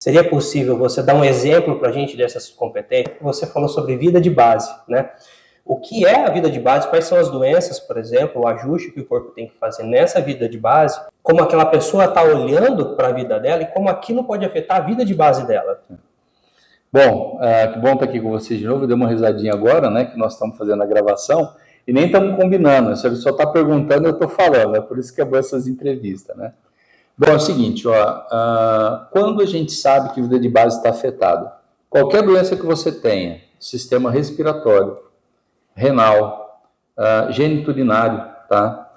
Seria possível você dar um exemplo para a gente dessas competências? Você falou sobre vida de base, né? O que é a vida de base? Quais são as doenças, por exemplo, o ajuste que o corpo tem que fazer nessa vida de base? Como aquela pessoa está olhando para a vida dela e como aquilo pode afetar a vida de base dela? Bom, que bom estar aqui com vocês de novo. Dei uma risadinha agora, né, que nós estamos fazendo a gravação e nem estamos combinando. Se ele só está perguntando, eu estou falando. É por isso que é boa essas entrevistas, né? Bom, é o seguinte, quando a gente sabe que a vida de base está afetada, qualquer doença que você tenha, sistema respiratório, renal, geniturinário, tá?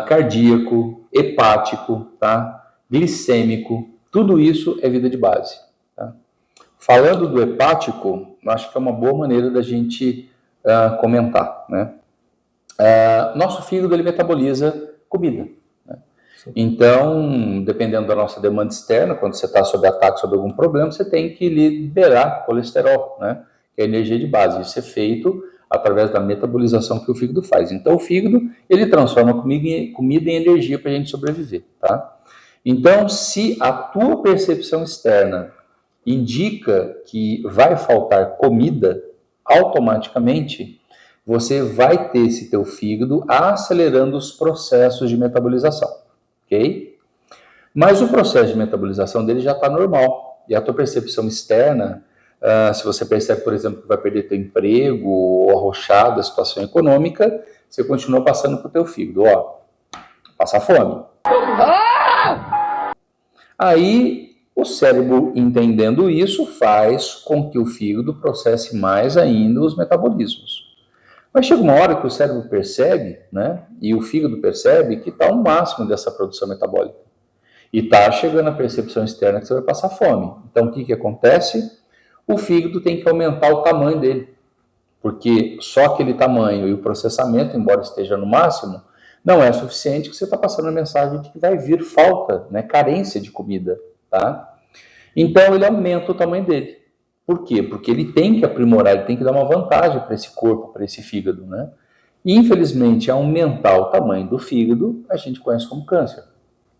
Cardíaco, hepático, tá? Glicêmico, tudo isso é vida de base. Tá? Falando do hepático, acho que é uma boa maneira da gente comentar, né? Nosso fígado, ele metaboliza comida. Então, dependendo da nossa demanda externa, quando você está sob ataque, sob algum problema, você tem que liberar colesterol, né? Que é a energia de base. Isso é feito através da metabolização que o fígado faz. Então, o fígado, ele transforma comida em energia para a gente sobreviver, tá? Então, se a tua percepção externa indica que vai faltar comida, automaticamente, você vai ter esse teu fígado acelerando os processos de metabolização. Ok? Mas o processo de metabolização dele já está normal. E a tua percepção externa, se você percebe, por exemplo, que vai perder teu emprego ou arrochado a situação econômica, você continua passando para o teu fígado, passar fome. Aí, o cérebro, entendendo isso, faz com que o fígado processe mais ainda os metabolismos. Mas chega uma hora que o cérebro percebe, né, e o fígado percebe que está o máximo dessa produção metabólica. E está chegando a percepção externa que você vai passar fome. Então, o que acontece? O fígado tem que aumentar o tamanho dele. Porque só aquele tamanho e o processamento, embora esteja no máximo, não é suficiente, que você está passando a mensagem de que vai vir falta, né, carência de comida. Tá? Então, ele aumenta o tamanho dele. Por quê? Porque ele tem que aprimorar, ele tem que dar uma vantagem para esse corpo, para esse fígado, né? E, infelizmente, aumentar o tamanho do fígado, a gente conhece como câncer,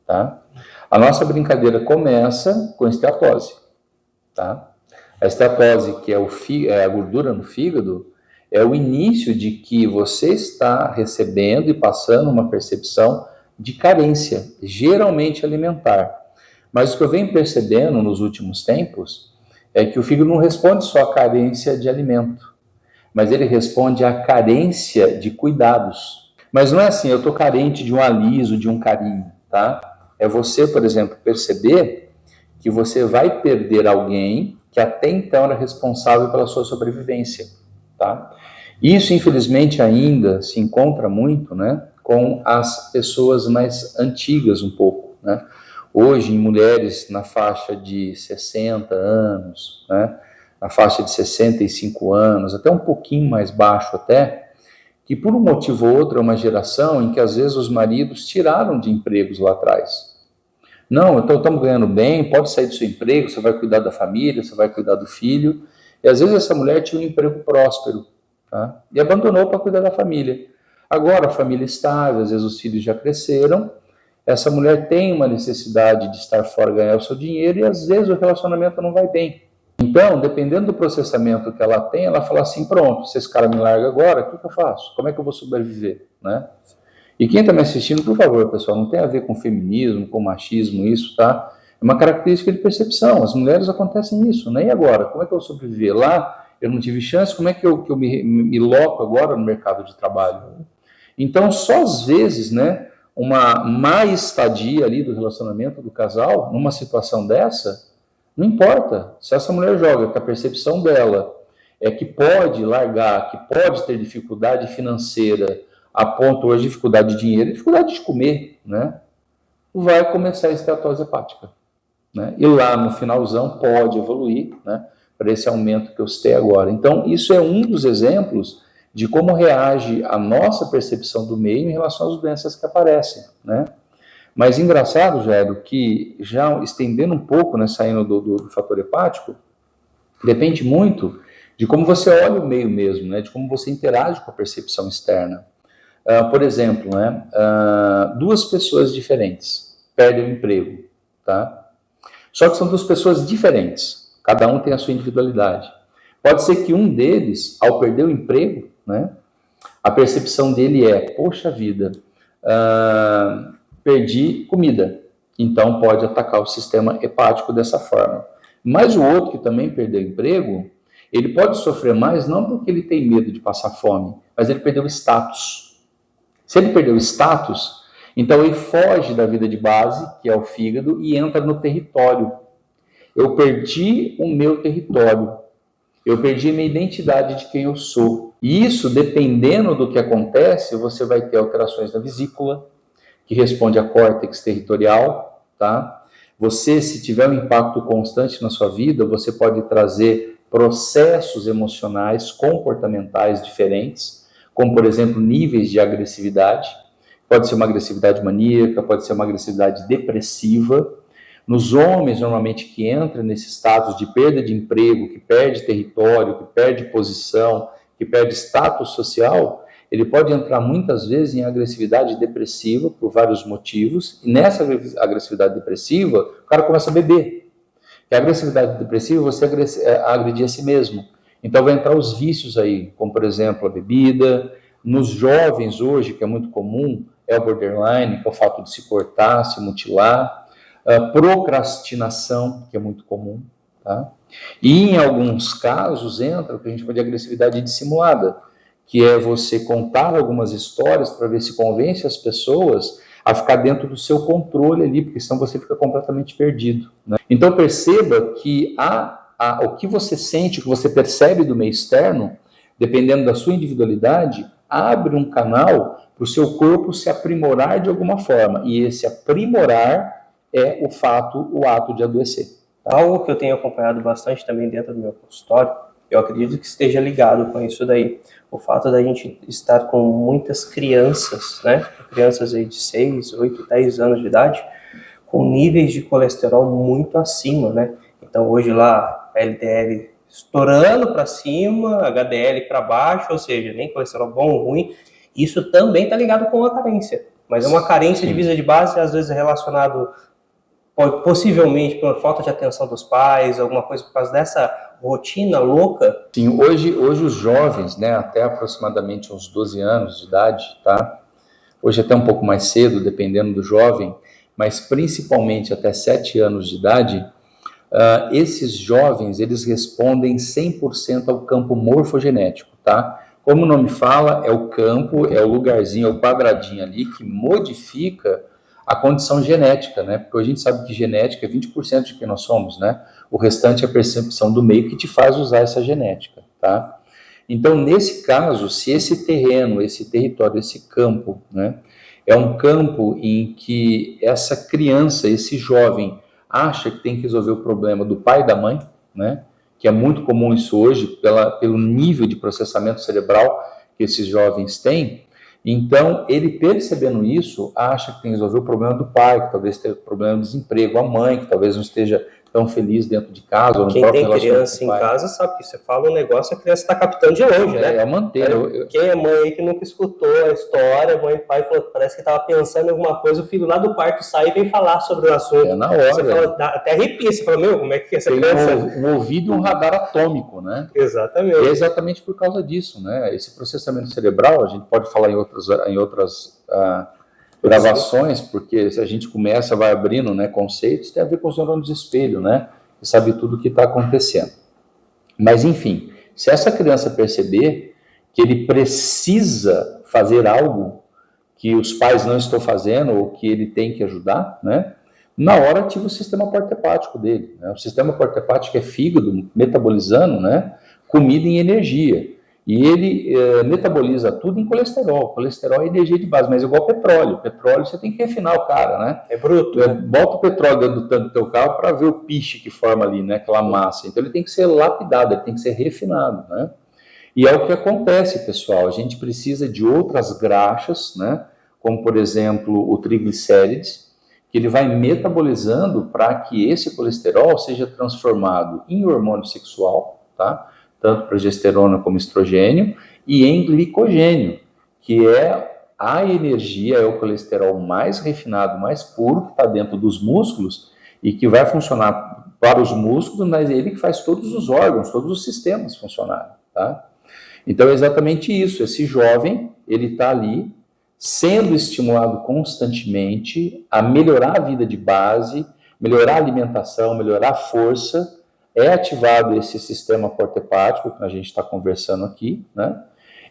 tá? A nossa brincadeira começa com a esteatose, tá? A esteatose, que é a gordura no fígado, é o início de que você está recebendo e passando uma percepção de carência, geralmente alimentar. Mas o que eu venho percebendo nos últimos tempos é que o fígado não responde só à carência de alimento, mas ele responde à carência de cuidados. Mas não é assim, eu estou carente de um aliso, de um carinho, tá? É você, por exemplo, perceber que você vai perder alguém que até então era responsável pela sua sobrevivência, tá? Isso, infelizmente, ainda se encontra muito, né, com as pessoas mais antigas um pouco, né? Hoje, em mulheres na faixa de 60 anos, né, na faixa de 65 anos, até um pouquinho mais baixo até, que por um motivo ou outro é uma geração em que às vezes os maridos tiraram de empregos lá atrás. Não, então estamos ganhando bem, pode sair do seu emprego, você vai cuidar da família, você vai cuidar do filho. E às vezes essa mulher tinha um emprego próspero, tá? E abandonou para cuidar da família. Agora a família estável, às vezes os filhos já cresceram, essa mulher tem uma necessidade de estar fora, ganhar o seu dinheiro, e às vezes o relacionamento não vai bem. Então, dependendo do processamento que ela tem, ela fala assim, pronto, se esse cara me larga agora, o que eu faço? Como é que eu vou sobreviver? Né? E quem está me assistindo, por favor, pessoal, não tem a ver com feminismo, com machismo, isso, tá? É uma característica de percepção, as mulheres acontecem isso, né? E agora? Como é que eu vou sobreviver? Lá eu não tive chance, como é que eu me loco agora no mercado de trabalho? Então, só às vezes, né, uma má estadia ali do relacionamento do casal, numa situação dessa, não importa. Se essa mulher joga que a percepção dela é que pode largar, que pode ter dificuldade financeira, a ponto hoje de dificuldade de dinheiro, dificuldade de comer, né? Vai começar a esteatose hepática, né? E lá no finalzão pode evoluir, né, para esse aumento que eu citei agora. Então, isso é um dos exemplos de como reage a nossa percepção do meio em relação às doenças que aparecem, né? Mas engraçado, Jairo, que já estendendo um pouco, né, saindo do fator hepático, depende muito de como você olha o meio mesmo, né, de como você interage com a percepção externa. Por exemplo, né, duas pessoas diferentes perdem o emprego, tá? Só que são duas pessoas diferentes, cada um tem a sua individualidade. Pode ser que um deles, ao perder o emprego, né, a percepção dele é, poxa vida, perdi comida, então pode atacar o sistema hepático dessa forma. Mas o outro que também perdeu o emprego, ele pode sofrer mais não porque ele tem medo de passar fome, mas ele perdeu o status. Se ele perdeu o status, então ele foge da vida de base, que é o fígado, e entra no território. Eu perdi o meu território. Eu perdi a minha identidade de quem eu sou. E isso, dependendo do que acontece, você vai ter alterações na vesícula, que responde a córtex territorial, tá? Você, se tiver um impacto constante na sua vida, você pode trazer processos emocionais, comportamentais diferentes, como, por exemplo, níveis de agressividade. Pode ser uma agressividade maníaca, pode ser uma agressividade depressiva. Nos homens, normalmente, que entram nesse status de perda de emprego, que perde território, que perde posição, que perde status social, ele pode entrar muitas vezes em agressividade depressiva por vários motivos, e nessa agressividade depressiva, o cara começa a beber. E a agressividade depressiva, você agredir a si mesmo. Então vai entrar os vícios aí, como por exemplo a bebida. Nos jovens hoje, que é muito comum, é o borderline, que é o fato de se cortar, se mutilar. Procrastinação, que é muito comum, tá? E em alguns casos entra o que a gente chama de agressividade dissimulada, que é você contar algumas histórias para ver se convence as pessoas a ficar dentro do seu controle ali, porque senão você fica completamente perdido, né? Então perceba que o que você sente, o que você percebe do meio externo, dependendo da sua individualidade, abre um canal para o seu corpo se aprimorar de alguma forma, e esse aprimorar é o ato de adoecer. Algo que eu tenho acompanhado bastante também dentro do meu consultório, eu acredito que esteja ligado com isso daí, o fato da gente estar com muitas crianças, né, crianças aí de 6, 8, 10 anos de idade, com níveis de colesterol muito acima, né, então hoje lá, LDL estourando para cima, HDL para baixo, ou seja, nem colesterol bom ou ruim, isso também está ligado com uma carência, mas é uma carência de vida de base, às vezes relacionado possivelmente pela falta de atenção dos pais, alguma coisa por causa dessa rotina louca. Sim, hoje os jovens, né, até aproximadamente uns 12 anos de idade, tá? Hoje até um pouco mais cedo, dependendo do jovem, mas principalmente até 7 anos de idade, esses jovens, eles respondem 100% ao campo morfogenético, tá? Como o nome fala, é o campo, é o lugarzinho, é o quadradinho ali que modifica a condição genética, né? Porque a gente sabe que genética é 20% de quem nós somos, né? O restante é a percepção do meio que te faz usar essa genética, tá? Então, nesse caso, se esse terreno, esse território, esse campo, né, é um campo em que essa criança, esse jovem, acha que tem que resolver o problema do pai e da mãe, né? Que é muito comum isso hoje, pelo nível de processamento cerebral que esses jovens têm. Então, ele percebendo isso, acha que tem que resolver o problema do pai, que talvez tenha problema do desemprego, a mãe, que talvez não esteja tão feliz dentro de casa. Ou no Quem próprio tem criança em casa sabe que você fala um negócio, a criança está captando de longe, né? É manter. Quem é mãe aí que nunca escutou a história, mãe e pai falou, parece que estava pensando em alguma coisa, o filho lá do quarto sai e vem falar sobre o assunto. É na hora. Você fala, até arrepia, você fala, meu, como é que essa tem criança... um ouvido e um radar atômico, né? Exatamente. É exatamente por causa disso, né? Esse processamento cerebral, a gente pode falar em outras gravações, porque se a gente começa, vai abrindo, né, conceitos, tem a ver com os neurônios de espelho, né? Você sabe tudo o que está acontecendo. Mas, enfim, se essa criança perceber que ele precisa fazer algo que os pais não estão fazendo ou que ele tem que ajudar, né? Na hora ativa o sistema porta-hepático dele, né? O sistema porta-hepático é fígado metabolizando, né, comida em energia. E ele metaboliza tudo em colesterol. Colesterol é energia de base, mas é igual petróleo. Petróleo você tem que refinar o cara, né? É bruto. Bota o petróleo dentro do tanque do teu carro para ver o piche que forma ali, né? Aquela massa. Então ele tem que ser lapidado, ele tem que ser refinado, né? E é o que acontece, pessoal. A gente precisa de outras graxas, né? Como, por exemplo, o triglicérides, que ele vai metabolizando para que esse colesterol seja transformado em hormônio sexual, tá? Tanto progesterona como estrogênio, e em glicogênio, que é a energia, é o colesterol mais refinado, mais puro, que está dentro dos músculos, e que vai funcionar para os músculos, mas ele que faz todos os órgãos, todos os sistemas funcionarem, tá? Então é exatamente isso, esse jovem, ele está ali sendo estimulado constantemente a melhorar a vida de base, melhorar a alimentação, melhorar a força, é ativado esse sistema porta-hepático que a gente está conversando aqui, né?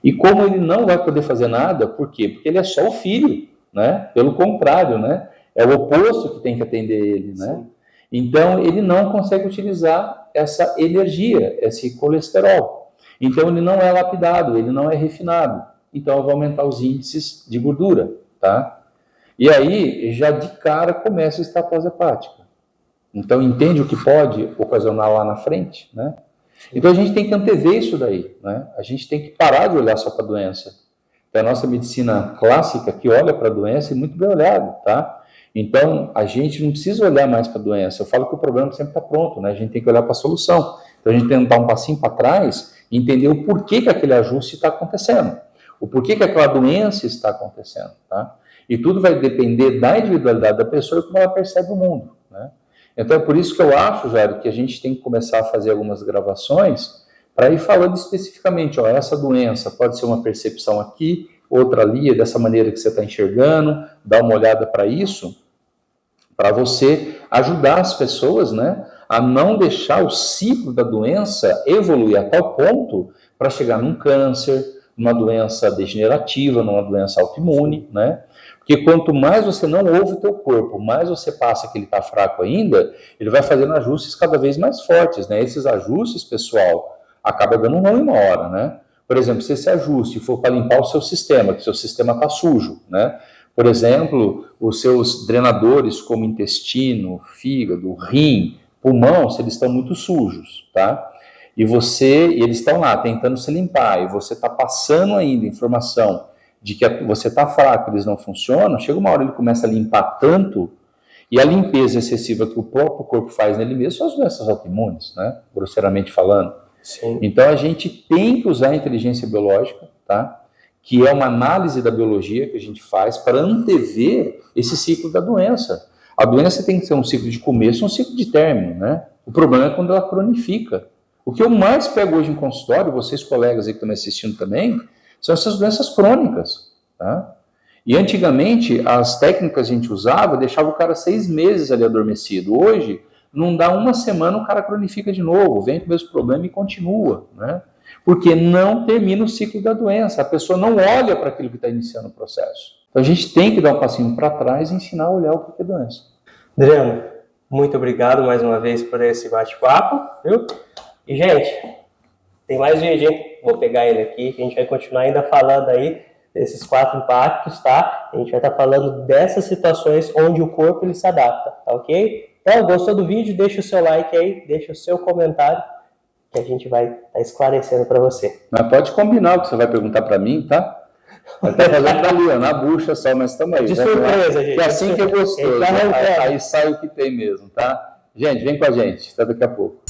E como ele não vai poder fazer nada, por quê? Porque ele é só o filho, né? Pelo contrário, né? É o oposto que tem que atender ele, né? Sim. Então, ele não consegue utilizar essa energia, esse colesterol. Então, ele não é lapidado, ele não é refinado. Então, vai aumentar os índices de gordura, tá? E aí, já de cara, começa a estatose hepática. Então, entende o que pode ocasionar lá na frente, né? Então, a gente tem que antever isso daí, né? A gente tem que parar de olhar só para a doença. Então, a nossa medicina clássica, que olha para a doença, é muito bem olhado, tá? Então, a gente não precisa olhar mais para a doença. Eu falo que o problema sempre está pronto, né? A gente tem que olhar para a solução. Então, a gente tem que dar um passinho para trás e entender o porquê que aquele ajuste está acontecendo. O porquê que aquela doença está acontecendo, tá? E tudo vai depender da individualidade da pessoa e como ela percebe o mundo, né? Então, é por isso que eu acho, Jairo, que a gente tem que começar a fazer algumas gravações para ir falando especificamente, ó, essa doença pode ser uma percepção aqui, outra ali, é dessa maneira que você está enxergando, dá uma olhada para isso, para você ajudar as pessoas, né, a não deixar o ciclo da doença evoluir a tal ponto para chegar num câncer, numa doença degenerativa, numa doença autoimune, né? Porque quanto mais você não ouve o teu corpo, mais você passa que ele está fraco ainda, ele vai fazendo ajustes cada vez mais fortes, né? Esses ajustes, pessoal, acaba dando ruim uma hora, né? Por exemplo, se esse ajuste for para limpar o seu sistema, que o seu sistema está sujo, né? Por exemplo, os seus drenadores como intestino, fígado, rim, pulmão, se eles estão muito sujos, tá? E eles estão lá tentando se limpar, e você está passando ainda informação de que você está fraco, eles não funcionam, chega uma hora ele começa a limpar tanto, e a limpeza excessiva que o próprio corpo faz nele mesmo são as doenças autoimunes, né? Grosseiramente falando. Sim. Então a gente tem que usar a inteligência biológica, tá? Que é uma análise da biologia que a gente faz para antever esse ciclo da doença. A doença tem que ser um ciclo de começo e um ciclo de término, né? O problema é quando ela cronifica. O que eu mais pego hoje em consultório, vocês colegas aí que estão me assistindo também, são essas doenças crônicas, tá? E antigamente, as técnicas que a gente usava, deixava o cara 6 meses ali adormecido. Hoje, não dá uma semana, o cara cronifica de novo, vem com o mesmo problema e continua, né? Porque não termina o ciclo da doença, a pessoa não olha para aquilo que está iniciando o processo. Então a gente tem que dar um passinho para trás e ensinar a olhar o que é doença. Adriano, muito obrigado mais uma vez por esse bate-papo, viu? E, gente, tem mais vídeo, hein? Vou pegar ele aqui, que a gente vai continuar ainda falando aí desses 4 impactos, tá? A gente vai estar falando dessas situações onde o corpo ele se adapta, tá ok? Então, gostou do vídeo? Deixa o seu like aí, deixa o seu comentário, que a gente vai estar esclarecendo para você. Mas pode combinar o que você vai perguntar para mim, tá? Vai estar fazendo ali, ó, na bucha só, mas estamos aí. De surpresa, gente. Que é assim que é gostoso. Aí sai o que tem mesmo, tá? Gente, vem com a gente, até daqui a pouco.